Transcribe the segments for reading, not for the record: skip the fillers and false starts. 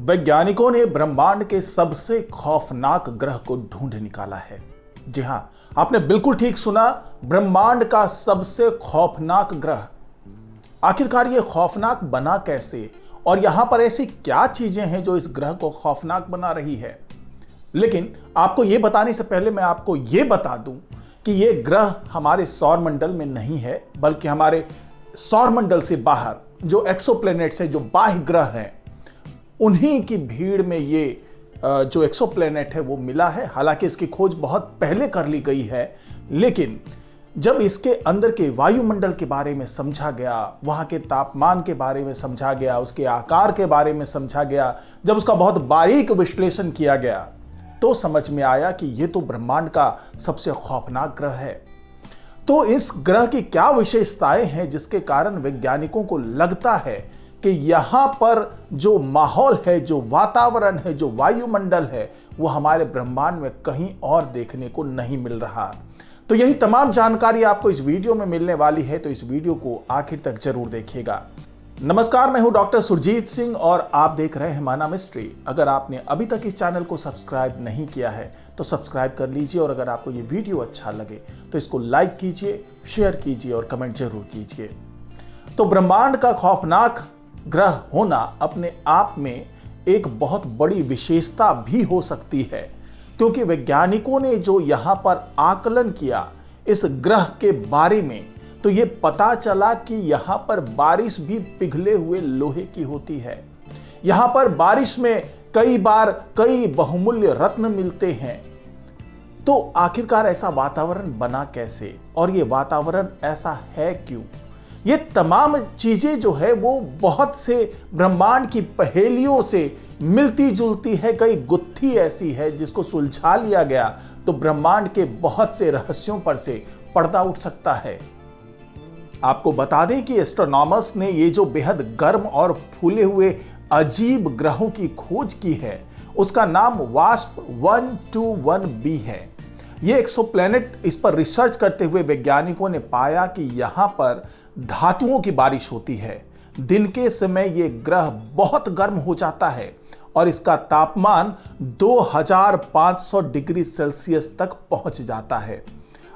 वैज्ञानिकों ने ब्रह्मांड के सबसे खौफनाक ग्रह को ढूंढ निकाला है। जी हां, आपने बिल्कुल ठीक सुना, ब्रह्मांड का सबसे खौफनाक ग्रह। आखिरकार यह खौफनाक बना कैसे और यहां पर ऐसी क्या चीजें हैं जो इस ग्रह को खौफनाक बना रही है। लेकिन आपको यह बताने से पहले मैं आपको यह बता दूं कि यह ग्रह हमारे सौरमंडल में नहीं है, बल्कि हमारे सौरमंडल से बाहर जो एक्सोप्लैनेट्स है, जो बाह्य ग्रह हैं, उन्हीं की भीड़ में ये जो एक्सोप्लैनेट है वो मिला है। हालांकि इसकी खोज बहुत पहले कर ली गई है, लेकिन जब इसके अंदर के वायुमंडल के बारे में समझा गया, वहां के तापमान के बारे में समझा गया, उसके आकार के बारे में समझा गया, जब उसका बहुत बारीक विश्लेषण किया गया, तो समझ में आया कि यह तो ब्रह्मांड का सबसे खौफनाक ग्रह है। तो इस ग्रह की क्या विशेषताएं हैं जिसके कारण वैज्ञानिकों को लगता है कि यहां पर जो माहौल है, जो वातावरण है, जो वायुमंडल है, वो हमारे ब्रह्मांड में कहीं और देखने को नहीं मिल रहा। तो यही तमाम जानकारी आपको इस वीडियो में मिलने वाली है, तो इस वीडियो को आखिर तक जरूर देखिएगा। नमस्कार, मैं हूं डॉक्टर सुरजीत सिंह और आप देख रहे हैं माना मिस्ट्री। अगर आपने अभी तक इस चैनल को सब्सक्राइब नहीं किया है तो सब्सक्राइब कर लीजिए, और अगर आपको ये वीडियो अच्छा लगे तो इसको लाइक कीजिए, शेयर कीजिए और कमेंट जरूर कीजिए। तो ब्रह्मांड का खौफनाक ग्रह होना अपने आप में एक बहुत बड़ी विशेषता भी हो सकती है, क्योंकि वैज्ञानिकों ने जो यहां पर आकलन किया इस ग्रह के बारे में, तो ये पता चला कि यहां पर बारिश भी पिघले हुए लोहे की होती है। यहां पर बारिश में कई बार कई बहुमूल्य रत्न मिलते हैं। तो आखिरकार ऐसा वातावरण बना कैसे, और ये वातावरण ऐसा है क्यों? ये तमाम चीजें जो है वो बहुत से ब्रह्मांड की पहेलियों से मिलती जुलती है। कई गुत्थी ऐसी है जिसको सुलझा लिया गया तो ब्रह्मांड के बहुत से रहस्यों पर से पर्दा उठ सकता है। आपको बता दें कि एस्ट्रोनॉमर्स ने ये जो बेहद गर्म और फूले हुए अजीब ग्रहों की खोज की है, उसका नाम वास्प 121b है। ये एक्सोप्लैनेट, इस पर रिसर्च करते हुए वैज्ञानिकों ने पाया कि यहां पर धातुओं की बारिश होती है। दिन के समय ये ग्रह बहुत गर्म हो जाता है और इसका तापमान 2500 डिग्री सेल्सियस तक पहुंच जाता है।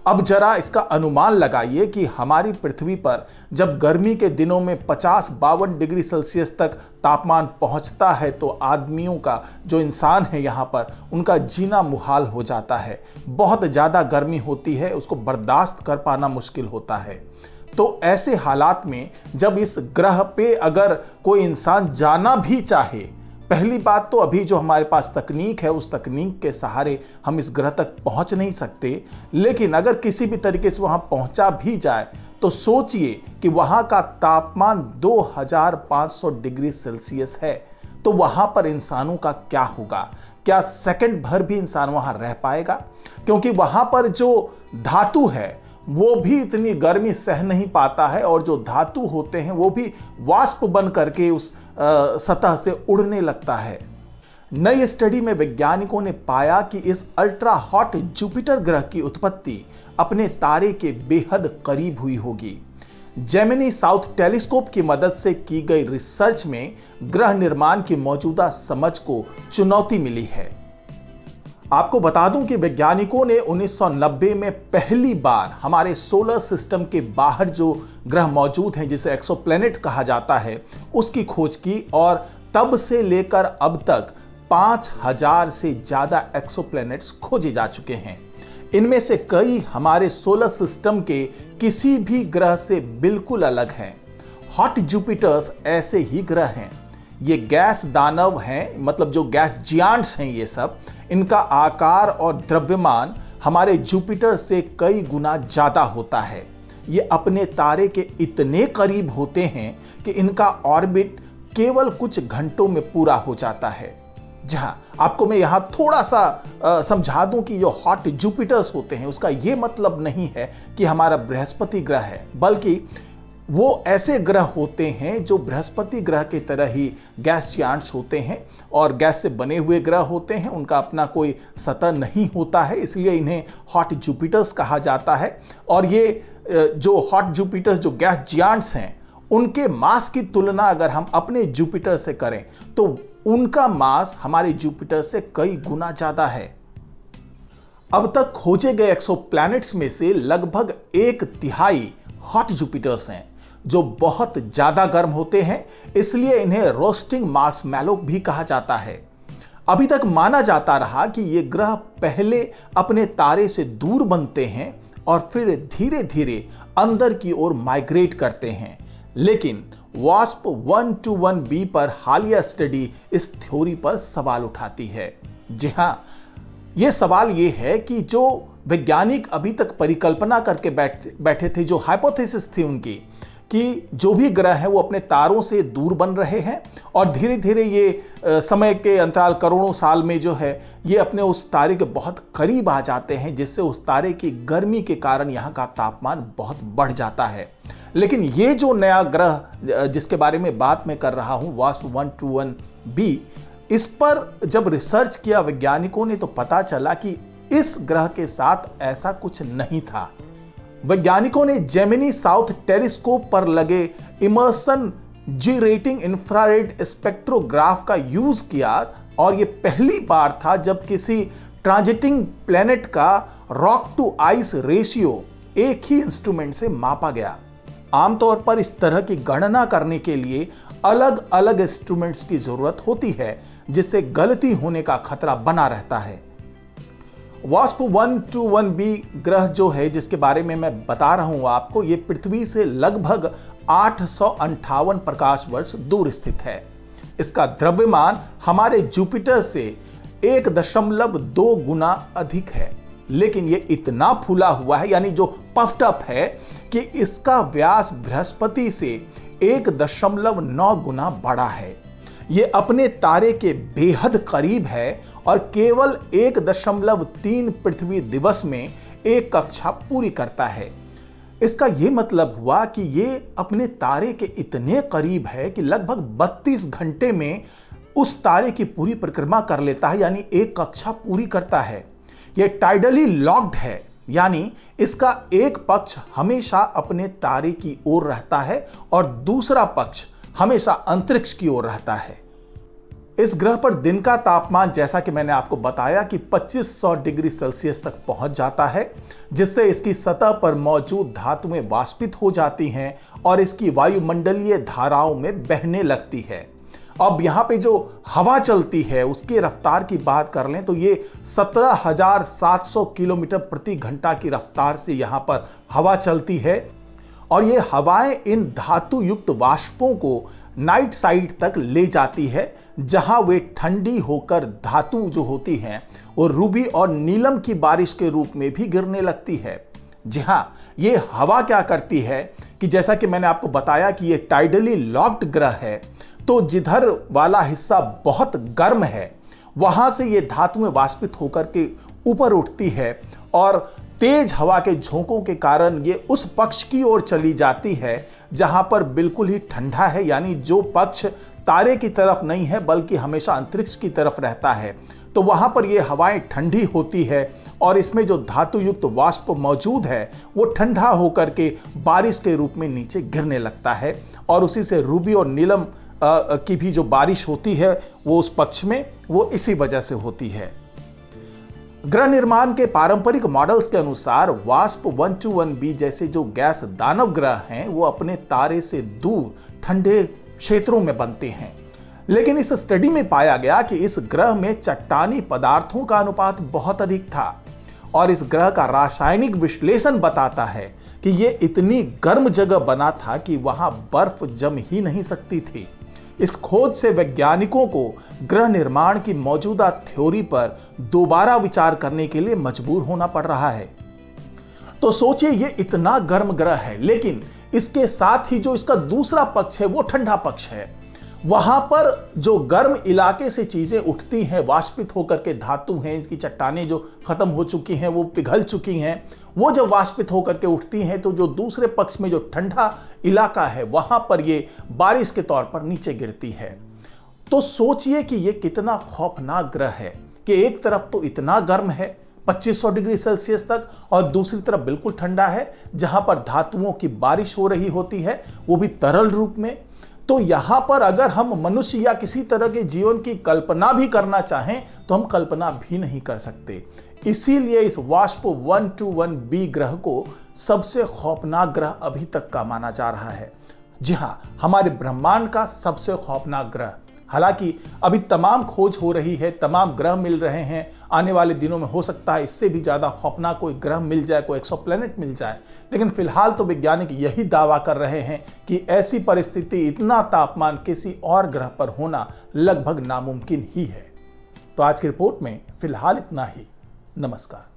अब जरा इसका अनुमान लगाइए कि हमारी पृथ्वी पर जब गर्मी के दिनों में 50-52 डिग्री सेल्सियस तक तापमान पहुंचता है तो आदमियों का, जो इंसान है यहाँ पर, उनका जीना मुहाल हो जाता है। बहुत ज़्यादा गर्मी होती है, उसको बर्दाश्त कर पाना मुश्किल होता है। तो ऐसे हालात में जब इस ग्रह पे अगर कोई इंसान जाना भी चाहे, पहली बात तो अभी जो हमारे पास तकनीक है, उस तकनीक के सहारे हम इस ग्रह तक पहुंच नहीं सकते। लेकिन अगर किसी भी तरीके से वहां पहुंचा भी जाए तो सोचिए कि वहां का तापमान 2500 डिग्री सेल्सियस है, तो वहां पर इंसानों का क्या होगा? क्या सेकंड भर भी इंसान वहां रह पाएगा? क्योंकि वहां पर जो धातु है वो भी इतनी गर्मी सह नहीं पाता है, और जो धातु होते हैं वो भी वाष्प बन करके उस सतह से उड़ने लगता है। नई स्टडी में वैज्ञानिकों ने पाया कि इस अल्ट्रा हॉट जुपिटर ग्रह की उत्पत्ति अपने तारे के बेहद करीब हुई होगी। जेमिनी साउथ टेलीस्कोप की मदद से की गई रिसर्च में ग्रह निर्माण की मौजूदा समझ को चुनौती मिली है। आपको बता दूं कि वैज्ञानिकों ने 1990 में पहली बार हमारे सोलर सिस्टम के बाहर जो ग्रह मौजूद हैं, जिसे एक्सोप्लैनेट कहा जाता है, उसकी खोज की, और तब से लेकर अब तक 5000 से ज्यादा एक्सोप्लैनेट्स खोजे जा चुके हैं। इनमें से कई हमारे सोलर सिस्टम के किसी भी ग्रह से बिल्कुल अलग हैं। हॉट जुपिटर्स ऐसे ही ग्रह हैं। ये गैस दानव हैं, मतलब जो गैस जियांट्स हैं, ये सब, इनका आकार और द्रव्यमान हमारे जुपिटर से कई गुना ज्यादा होता है। ये अपने तारे के इतने करीब होते हैं कि इनका ऑर्बिट केवल कुछ घंटों में पूरा हो जाता है। जहां आपको मैं यहां थोड़ा सा समझा दूं कि जो हॉट जुपिटर्स होते हैं, उसका यह मतलब नहीं है कि हमारा बृहस्पति ग्रह है, बल्कि वो ऐसे ग्रह होते हैं जो बृहस्पति ग्रह की तरह ही गैस जियांट्स होते हैं और गैस से बने हुए ग्रह होते हैं। उनका अपना कोई सतह नहीं होता है, इसलिए इन्हें हॉट जुपिटर्स कहा जाता है। और ये जो हॉट जुपिटर्स, जो गैस जियांट्स हैं, उनके मास की तुलना अगर हम अपने जुपिटर से करें तो उनका मास हमारे जुपिटर से कई गुना ज्यादा है। अब तक खोजे गए एक्सोप्लैनेट्स में से लगभग 1/3 हॉट जुपिटर्स हैं जो बहुत ज्यादा गर्म होते हैं, इसलिए इन्हें रोस्टिंग मार्शमैलो भी कहा जाता है। अभी तक माना जाता रहा कि ये ग्रह पहले अपने तारे से दूर बनते हैं और फिर धीरे धीरे अंदर की ओर माइग्रेट करते हैं, लेकिन वास्प 121b पर हालिया स्टडी इस थ्योरी पर सवाल उठाती है। जी हां, यह सवाल यह है कि जो वैज्ञानिक अभी तक परिकल्पना करके बैठे थे, जो हाइपोथेसिस थी उनकी कि जो भी ग्रह हैं वो अपने तारों से दूर बन रहे हैं और धीरे धीरे ये समय के अंतराल करोड़ों साल में जो है ये अपने उस तारे के बहुत करीब आ जाते हैं, जिससे उस तारे की गर्मी के कारण यहाँ का तापमान बहुत बढ़ जाता है। लेकिन ये जो नया ग्रह जिसके बारे में बात मैं कर रहा हूँ, वास्प 121b, इस पर जब रिसर्च किया वैज्ञानिकों ने तो पता चला कि इस ग्रह के साथ ऐसा कुछ नहीं था। वैज्ञानिकों ने जेमिनी साउथ टेलीस्कोप पर लगे इमर्सन जी रेटिंग इंफ्रारेड स्पेक्ट्रोग्राफ का यूज किया और यह पहली बार था जब किसी ट्रांजिटिंग प्लेनेट का रॉक टू आइस रेशियो एक ही इंस्ट्रूमेंट से मापा गया। आमतौर पर इस तरह की गणना करने के लिए अलग अलग इंस्ट्रूमेंट्स की जरूरत होती है, जिससे गलती होने का खतरा बना रहता है। वास्प 121b ग्रह जो है जिसके बारे में मैं बता रहा हूं आपको, ये पृथ्वी से लगभग 858 प्रकाश वर्ष दूर स्थित है। इसका द्रव्यमान हमारे जुपिटर से 1.2 गुना अधिक है, लेकिन ये इतना फूला हुआ है, यानी जो पफ्ड अप है, कि इसका व्यास बृहस्पति से 1.9 गुना बड़ा है। ये अपने तारे के बेहद करीब है और केवल 1.3 पृथ्वी दिवस में एक कक्षा पूरी करता है। इसका यह मतलब हुआ कि ये अपने तारे के इतने करीब है कि लगभग 32 घंटे में उस तारे की पूरी परिक्रमा कर लेता है, यानी एक कक्षा पूरी करता है। यह टाइडली लॉक्ड है, यानी इसका एक पक्ष हमेशा अपने तारे की ओर रहता है और दूसरा पक्ष हमेशा अंतरिक्ष की ओर रहता है। इस ग्रह पर दिन का तापमान, जैसा कि मैंने आपको बताया, कि 2500 डिग्री सेल्सियस तक पहुंच जाता है, जिससे इसकी सतह पर मौजूद धातुएं वाष्पित हो जाती हैं और इसकी वायुमंडलीय धाराओं में बहने लगती है। अब यहाँ पे जो हवा चलती है उसकी रफ्तार की बात कर लें तो ये 17,700 किलोमीटर प्रति घंटा की रफ्तार से यहाँ पर हवा चलती है और ये हवाएं इन धातु युक्त वाष्पों को नाइट साइड तक ले जाती है, जहां वे ठंडी होकर धातु जो होती हैं वो रूबी और नीलम की बारिश के रूप में भी गिरने लगती है। जी हां, ये हवा क्या करती है कि जैसा कि मैंने आपको बताया कि ये टाइडली लॉक्ड ग्रह है, तो जिधर वाला हिस्सा बहुत गर्म है वहां से ये धातुएं वाष्पित होकर के ऊपर उठती है और तेज हवा के झोंकों के कारण ये उस पक्ष की ओर चली जाती है जहां पर बिल्कुल ही ठंडा है, यानी जो पक्ष तारे की तरफ नहीं है बल्कि हमेशा अंतरिक्ष की तरफ रहता है, तो वहां पर ये हवाएं ठंडी होती है और इसमें जो धातु युक्त वाष्प मौजूद है वो ठंडा होकर के बारिश के रूप में नीचे गिरने लगता है और उसी से रूबी और नीलम की भी जो बारिश होती है वो उस पक्ष में वो इसी वजह से होती है। ग्रह निर्माण के पारंपरिक मॉडल्स के अनुसार वास्प 121b जैसे जो गैस दानव ग्रह हैं वो अपने तारे से दूर ठंडे क्षेत्रों में बनते हैं, लेकिन इस स्टडी में पाया गया कि इस ग्रह में चट्टानी पदार्थों का अनुपात बहुत अधिक था और इस ग्रह का रासायनिक विश्लेषण बताता है कि यह इतनी गर्म जगह बना था कि वहां बर्फ जम ही नहीं सकती थी। इस खोज से वैज्ञानिकों को ग्रह निर्माण की मौजूदा थ्योरी पर दोबारा विचार करने के लिए मजबूर होना पड़ रहा है। तो सोचिए, ये इतना गर्म ग्रह है, लेकिन इसके साथ ही जो इसका दूसरा पक्ष है वो ठंडा पक्ष है। वहां पर जो गर्म इलाके से चीजें उठती हैं, वाष्पित होकर के धातु हैं, इसकी चट्टानें जो खत्म हो चुकी हैं, वो पिघल चुकी हैं, वो जब वाष्पित होकर के उठती हैं तो जो दूसरे पक्ष में जो ठंडा इलाका है वहां पर ये बारिश के तौर पर नीचे गिरती है। तो सोचिए कि ये कितना खौफनाक ग्रह है कि एक तरफ तो इतना गर्म है 2500 डिग्री सेल्सियस तक और दूसरी तरफ बिल्कुल ठंडा है जहां पर धातुओं की बारिश हो रही होती है, वो भी तरल रूप में। तो यहां पर अगर हम मनुष्य या किसी तरह के जीवन की कल्पना भी करना चाहें तो हम कल्पना भी नहीं कर सकते। इसीलिए इस वाष्प 121b ग्रह को सबसे खौफनाक ग्रह अभी तक का माना जा रहा है। जी हां, हमारे ब्रह्मांड का सबसे खौफनाक ग्रह। हालांकि अभी तमाम खोज हो रही है, तमाम ग्रह मिल रहे हैं। आने वाले दिनों में हो सकता है इससे भी ज्यादा खौफनाक कोई ग्रह मिल जाए, कोई एक्सोप्लैनेट मिल जाए। लेकिन फिलहाल तो वैज्ञानिक यही दावा कर रहे हैं कि ऐसी परिस्थिति, इतना तापमान किसी और ग्रह पर होना लगभग नामुमकिन ही है। तो आज की रिपोर्ट में फिलहाल इतना ही। नमस्कार।